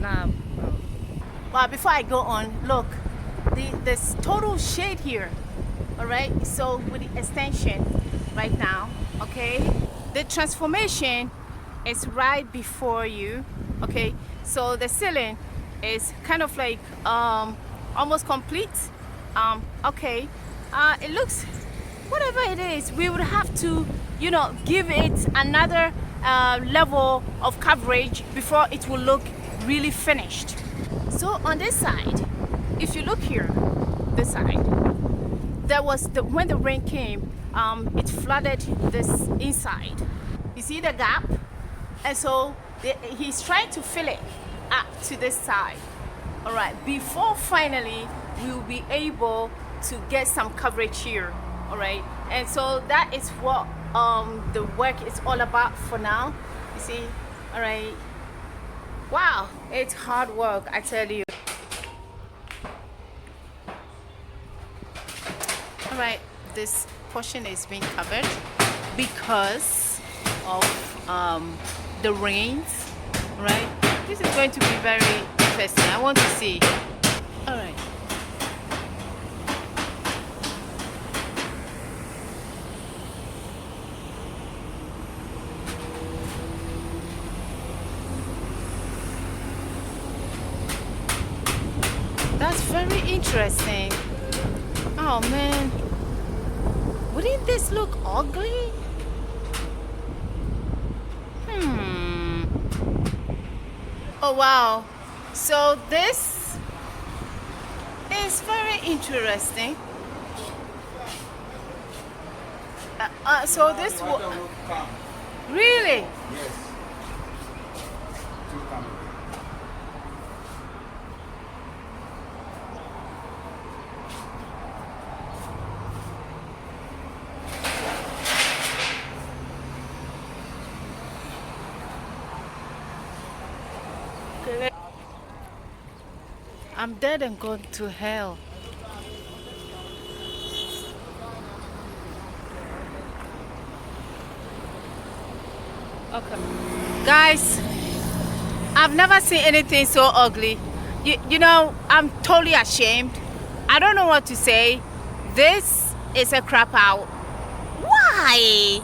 Now, well, before I go on, look, there's total shade here. All right. So with the extension right now, okay, the transformation is right before you. Okay. So the ceiling is kind of like almost complete. Okay. It looks, whatever it is, we would have to, you know, give it another level of coverage before it will look really finished. So on this side, if you look here, this side, there was when the rain came, it flooded this inside. You see the gap? And so he's trying to fill it up to this side. All right, before finally we will be able to get some coverage here. All right, and so that is what the work is all about for now. You see? All right. Wow, it's hard work, I tell you. All right, this portion is being covered because of the rains. Right, this is going to be very interesting. I want to see. All right. That's very interesting. Oh man, wouldn't this look ugly? Oh wow, so this is very interesting. So this really? Yes. I'm dead and gone to hell. Okay. Guys, I've never seen anything so ugly. You know, I'm totally ashamed. I don't know what to say. This is a crap out. Why?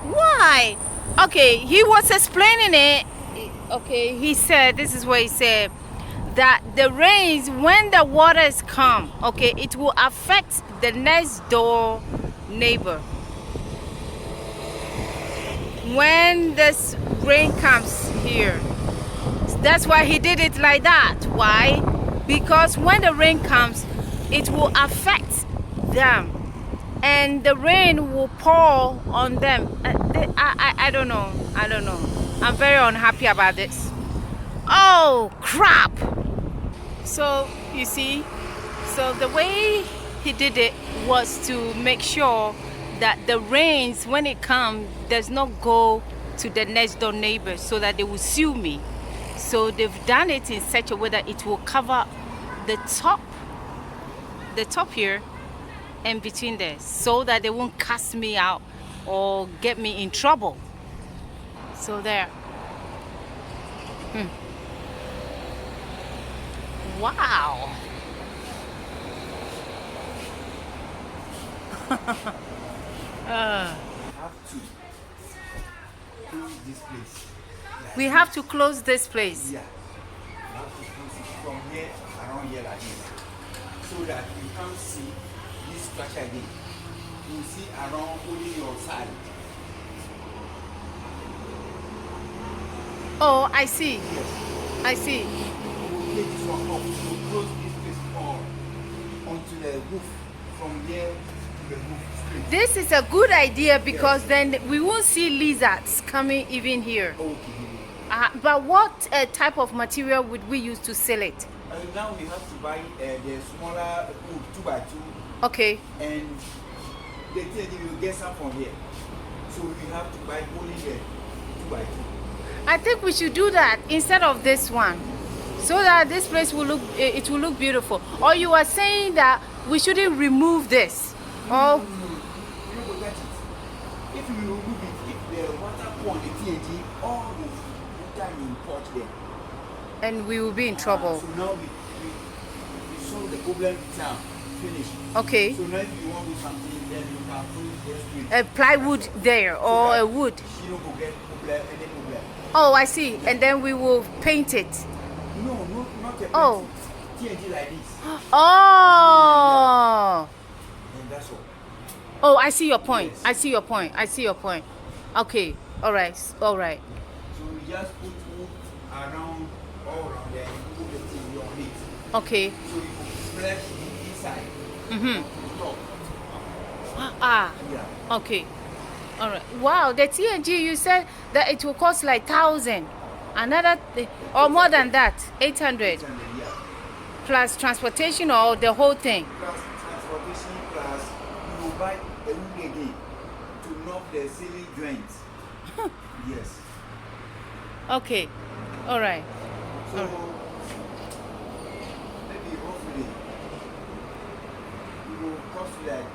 Why? Okay, he was explaining it. Okay, he said, this is what he said, that the rains, when the waters come, okay, it will affect the next door neighbor. When this rain comes here, that's why he did it like that. Why? Because when the rain comes, it will affect them and the rain will pour on them. I don't know. I don't know. I'm very unhappy about this. Oh crap. So you see, so the way he did it was to make sure that the rains, when it comes, does not go to the next door neighbor so that they will sue me. So they've done it in such a way that it will cover the top here and between there, so that they won't cast me out or get me in trouble. So there. Wow. We have to close this place. Yeah. You have to close it from here around here like this. So that you can't see this structure again. You see around only your side. Oh, I see. Yes. I see. We'll take this one up. We'll close this place onto the roof. From here to the roof straight. This is a good idea because then we won't see lizards coming even here. Okay. But what type of material would we use to seal it? Now we have to buy the smaller wood 2x2. Okay. And the thing you will get some from here. So we have to buy only the 2x2. I think we should do that instead of this one, so that this place will look, it will look beautiful. Or you are saying that we shouldn't remove this? No. You will get it. If you remove it, if the water pour on the TNT, all the water you import there. and we will be in trouble. So now we solve the problem now. Finish. Okay. So now if you want to do something, then you can put the street. A plywood there or a wood. You don't go get problem, any problem. Oh, I see. And then we will paint it. No, not a Oh. TNT like this. Oh. And that's all. Oh, I see your point. Yes. I see your point. I see your point. Okay. All right. All right. So we just put wood around, all around there, and put the TV on it. Okay. So you can flesh the inside. Mm-hmm. Top. Ah. Yeah. Okay. All right. Wow. The TNG, you said that it will cost like 1,000. Another, or more than that, 800. And yeah. Plus transportation or the whole thing. Plus transportation, plus you will buy a wood again to knock the ceiling joints. Yes. Okay. All right. So maybe hopefully it will cost you like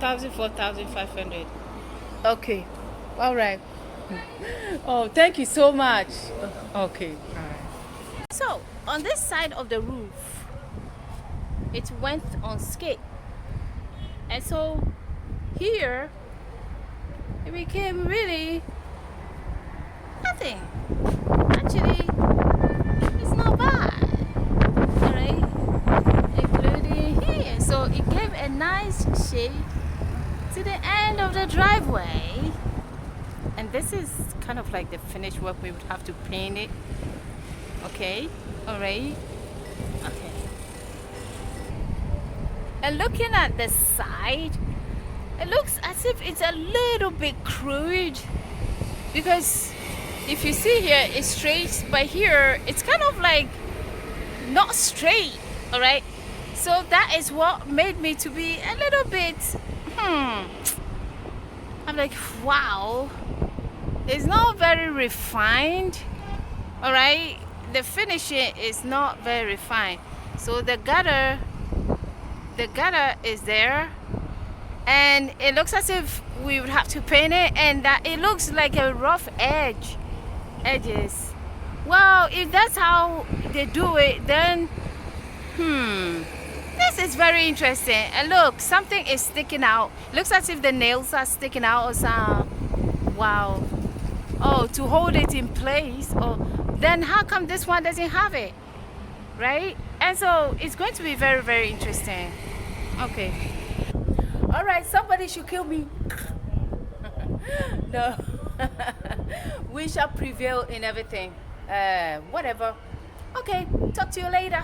1,000, 4,500. Okay. All right. Oh, thank you so much. Okay. All right. So, on this side of the roof, it went on skate. And so, here, it became really nothing. Actually, it's not bad. All right. Including here. So, it gave a nice shade to the end of the driveway. And this is kind of like the finished work. We would have to paint it. Okay. All right. Okay. And looking at the side, it looks as if it's a little bit crude, because if you see here, it's straight, but here it's kind of like not straight. All right. So that is what made me to be a little bit I'm like, wow, it's not very refined. All right, the finishing is not very refined. So the gutter is there, and it looks as if we would have to paint it, and that it looks like a rough edges. Well, if that's how they do it, then this is very interesting. And look, something is sticking out. Looks as if the nails are sticking out or something. Wow. Oh, to hold it in place. Oh, then how come this one doesn't have it? Right? And so it's going to be very, very interesting. Okay. All right, somebody should kill me. No. We shall prevail in everything. Whatever. Okay, talk to you later.